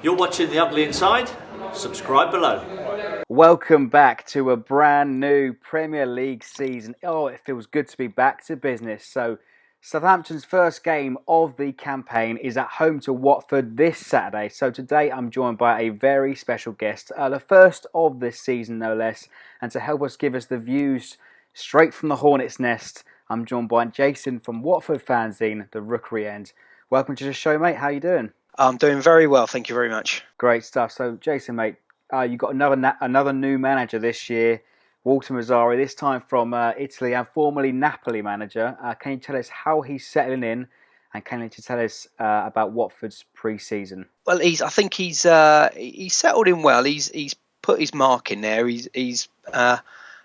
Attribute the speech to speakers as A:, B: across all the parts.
A: You're watching The Ugly Inside? Subscribe below.
B: Welcome back to a brand new Premier League season. Oh, it feels good to be back to business. So, Southampton's first game of the campaign is at home to Watford this Saturday. So today I'm joined by a very special guest, the first of this season no less. And to help us give us the views straight from the Hornet's nest, I'm joined by Jason from Watford Fanzine, The Rookery End. Welcome to the show, mate. How you doing?
C: I'm doing very well, thank you very much.
B: Great stuff. So, Jason, mate, you've got another new manager this year, Walter Mazzari, this time from Italy and formerly Napoli manager. Can you tell us how he's settling in, and can you tell us about Watford's pre-season?
C: Well, I think he's settled in well. He's put his mark in there. He's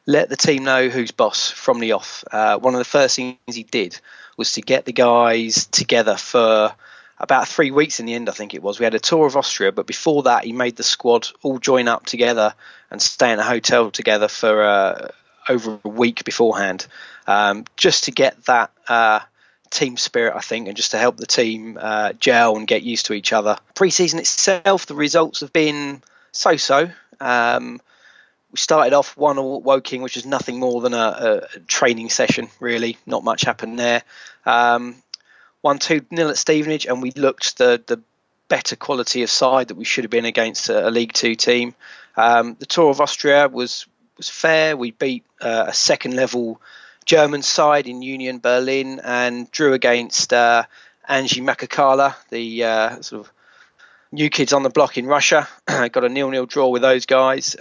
C: let the team know who's boss from the off. One of the first things he did was to get the guys together for about 3 weeks in the end, I think it was. We had a tour of Austria, but before that he made the squad all join up together and stay in a hotel together for over a week beforehand, just to get that team spirit, I think, and just to help the team gel and get used to each other. Pre-season itself, the results have been so-so. We started off 1-1 at Woking, which is nothing more than a training session, really. Not much happened there. 1-2-0 at Stevenage, and we looked the better quality of side that we should have been against a League Two team. The tour of Austria was fair. We beat a second-level German side in Union Berlin and drew against Anzhi Makakala, the sort of new kids on the block in Russia. Got a 0-0 draw with those guys.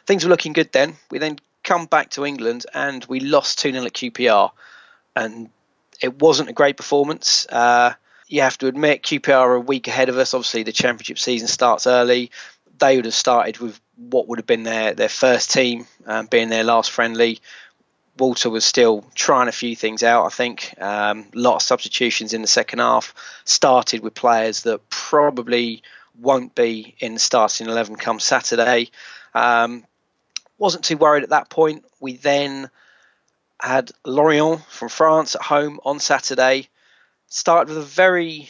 C: Things were looking good then. We then come back to England and we lost 2-0 at QPR, and it wasn't a great performance. You have to admit, QPR are a week ahead of us. Obviously, the championship season starts early. They would have started with what would have been their first team, being their last friendly. Walter was still trying a few things out, I think. A lot of substitutions in the second half. Started with players that probably won't be in the starting 11 come Saturday. Wasn't too worried at that point. We then had Lorient from France at home on Saturday. Started with a very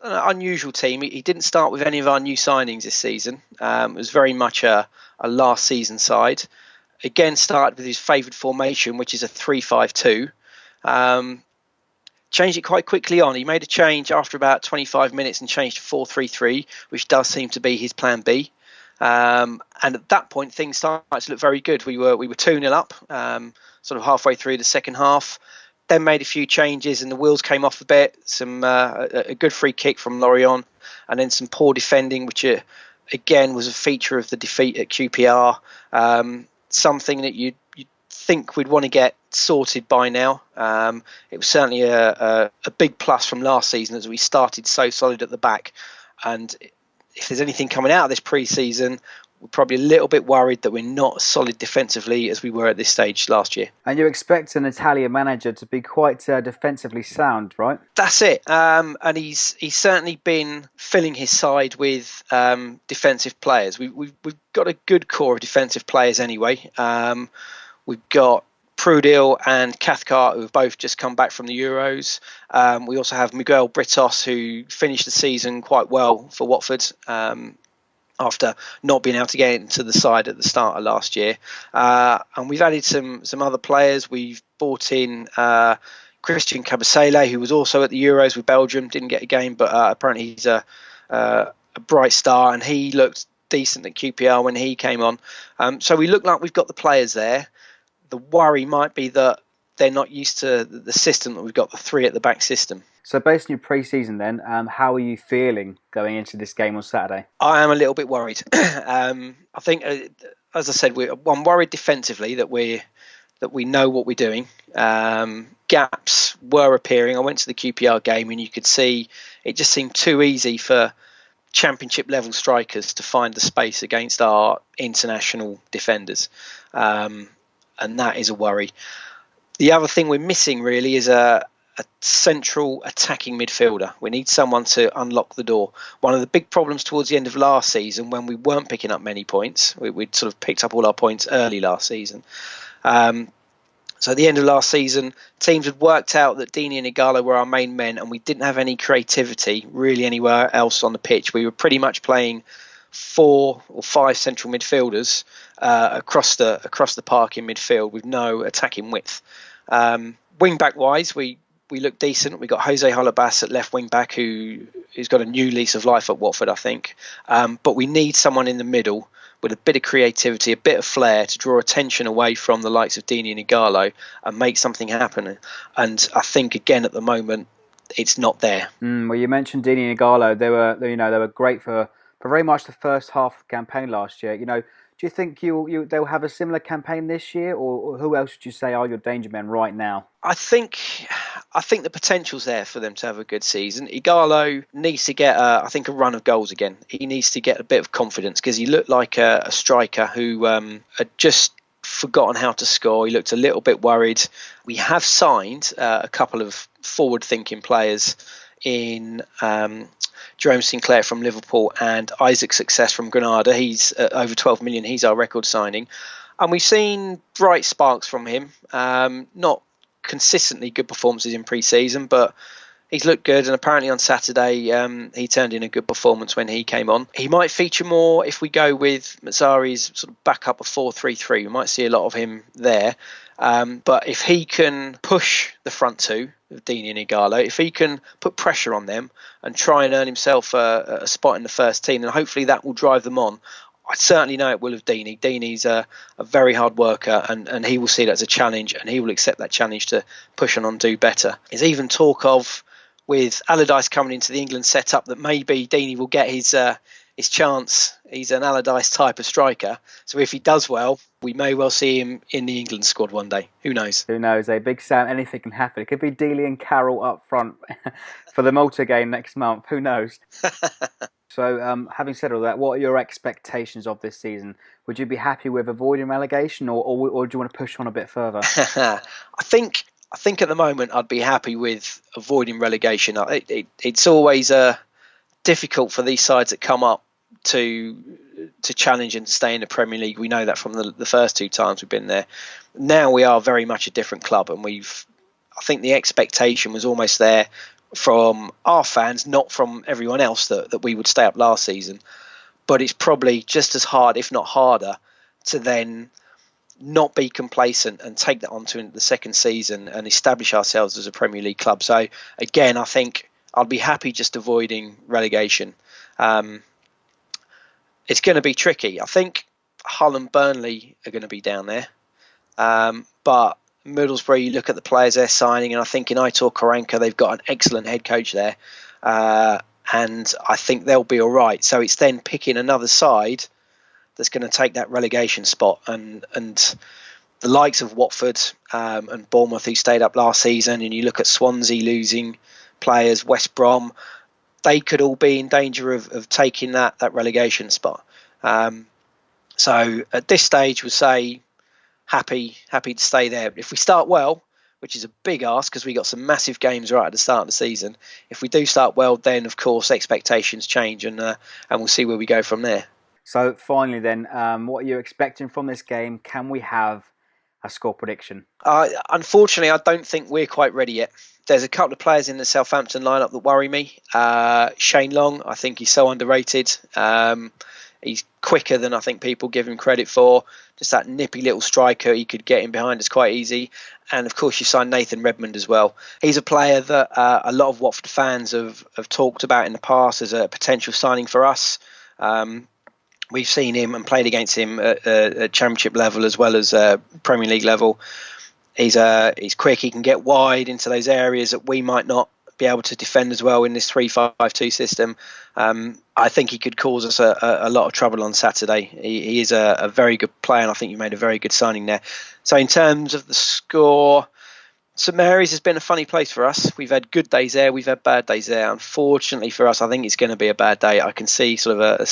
C: unusual team. He didn't start with any of our new signings this season. It was very much a last season side. Again, started with his favoured formation, which is a 3-5-2. Changed it quite quickly on. He made a change after about 25 minutes and changed to 4-3-3, which does seem to be his plan B. And at that point, things started to look very good. We were 2-0 up, sort of halfway through the second half. Then made a few changes and the wheels came off a bit. A good free kick from Lorient, and then some poor defending, which again was a feature of the defeat at QPR. Something that you'd think we'd want to get sorted by now. It was certainly a big plus from last season as we started so solid at the back. And if there's anything coming out of this pre-season, we're probably a little bit worried that we're not as solid defensively as we were at this stage last year.
B: And you expect an Italian manager to be quite defensively sound, right?
C: That's it. And he's certainly been filling his side with defensive players. We've got a good core of defensive players anyway. We've got Prudil and Cathcart, who have both just come back from the Euros. We also have Miguel Britos, who finished the season quite well for Watford after not being able to get into the side at the start of last year. And we've added some other players. We've brought in Christian Kabasele, who was also at the Euros with Belgium, didn't get a game, but apparently he's a bright star, and he looked decent at QPR when he came on. So we look like we've got the players there. The worry might be that they're not used to the system that we've got, the three at the back system.
B: So based on your pre-season then, how are you feeling going into this game on Saturday?
C: I am a little bit worried. I think, as I said, I'm worried defensively that we know what we're doing. Gaps were appearing. I went to the QPR game and you could see it just seemed too easy for championship level strikers to find the space against our international defenders. And that is a worry. The other thing we're missing really is a central attacking midfielder. We need someone to unlock the door. One of the big problems towards the end of last season, when we weren't picking up many points, we'd sort of picked up all our points early last season. So at the end of last season, teams had worked out that Deeney and Igalo were our main men, and we didn't have any creativity really anywhere else on the pitch. We were pretty much playing 4 or 5 central midfielders across the park in midfield with no attacking width. Wing back wise, we look decent. We got Jose Holebas at left wing back, who's got a new lease of life at Watford, I think. But we need someone in the middle with a bit of creativity, a bit of flair to draw attention away from the likes of Deeney and Igalo and make something happen. And I think again at the moment it's not there.
B: Well, you mentioned Deeney and Igalo. They were great for very much the first half of the campaign last year. Do you think they'll have a similar campaign this year, or who else would you say are your danger men right now?
C: I think the potential's there for them to have a good season. Igalo needs to get a run of goals again. He needs to get a bit of confidence because he looked like a striker who had just forgotten how to score. He looked a little bit worried. We have signed a couple of forward-thinking players in Jerome Sinclair from Liverpool and Isaac Success from Granada. He's over 12 million. He's our record signing. And we've seen bright sparks from him. Not consistently good performances in pre-season, but he's looked good. And apparently on Saturday, he turned in a good performance when he came on. He might feature more if we go with Mazzari's sort of backup of 4-3-3. We might see a lot of him there. But if he can push the front two, Deeney and Igalo, if he can put pressure on them and try and earn himself a spot in the first team, then hopefully that will drive them on. I certainly know it will of Deeney. Deeney's a very hard worker, and he will see that as a challenge, and he will accept that challenge to push on and do better. There's even talk of, with Allardyce coming into the England setup, that maybe Deeney will get his chance. He's an Allardyce type of striker, so if he does well, we may well see him in the England squad one day. Who knows?
B: Who knows? Big Sam, anything can happen. It could be Dealey and Carroll up front for the Malta game next month. Who knows? So, having said all that, what are your expectations of this season? Would you be happy with avoiding relegation, or do you want to push on a bit further?
C: I think at the moment I'd be happy with avoiding relegation. It's always difficult for these sides that come up to challenge and stay in the Premier League. We know that from the first 2 times we've been there. Now we are very much a different club, and I think the expectation was almost there from our fans, not from everyone else, that we would stay up last season. But it's probably just as hard, if not harder, to then not be complacent and take that on to the second season and establish ourselves as a Premier League club. So again, I think I'd be happy just avoiding relegation. It's going to be tricky. I think Hull and Burnley are going to be down there. But Middlesbrough, you look at the players they're signing, and I think in Aitor Karanka, they've got an excellent head coach there. And I think they'll be all right. So it's then picking another side that's going to take that relegation spot. And the likes of Watford and Bournemouth, who stayed up last season, and you look at Swansea losing players, West Brom, they could all be in danger of taking that relegation spot. So at this stage, we'll say happy to stay there. If we start well, which is a big ask because we got some massive games right at the start of the season, if we do start well, then of course expectations change, and we'll see where we go from there.
B: So finally then, what are you expecting from this game? Can we have a score prediction?
C: Unfortunately, I don't think we're quite ready yet. There's a couple of players in the Southampton lineup that worry me. Shane Long, I think he's so underrated. He's quicker than I think people give him credit for. Just that nippy little striker. He could get in behind us quite easy. And of course, you signed Nathan Redmond as well. He's a player that a lot of Watford fans have talked about in the past as a potential signing for us. We've seen him and played against him at Championship level as well as Premier League level. He's quick. He can get wide into those areas that we might not be able to defend as well in this 3-5-2 system. I think he could cause us a lot of trouble on Saturday. He is a very good player, and I think you made a very good signing there. So in terms of the score, St Mary's has been a funny place for us. We've had good days there, we've had bad days there. Unfortunately for us, I think it's going to be a bad day. I can see sort of a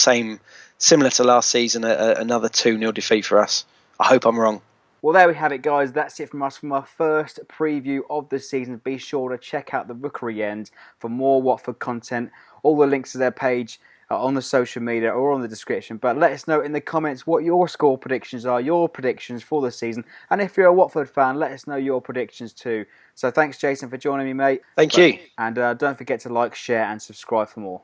C: similar to last season, another 2-0 defeat for us. I hope I'm wrong.
B: Well, there we have it, guys. That's it from us from our first preview of the season. Be sure to check out the Rookery End for more Watford content. All the links to their page on the social media or on the description. But let us know in the comments what your score predictions are, your predictions for the season. And if you're a Watford fan, let us know your predictions too. So thanks, Jason, for joining me, mate.
C: Thank you.
B: And don't forget to like, share and subscribe for more.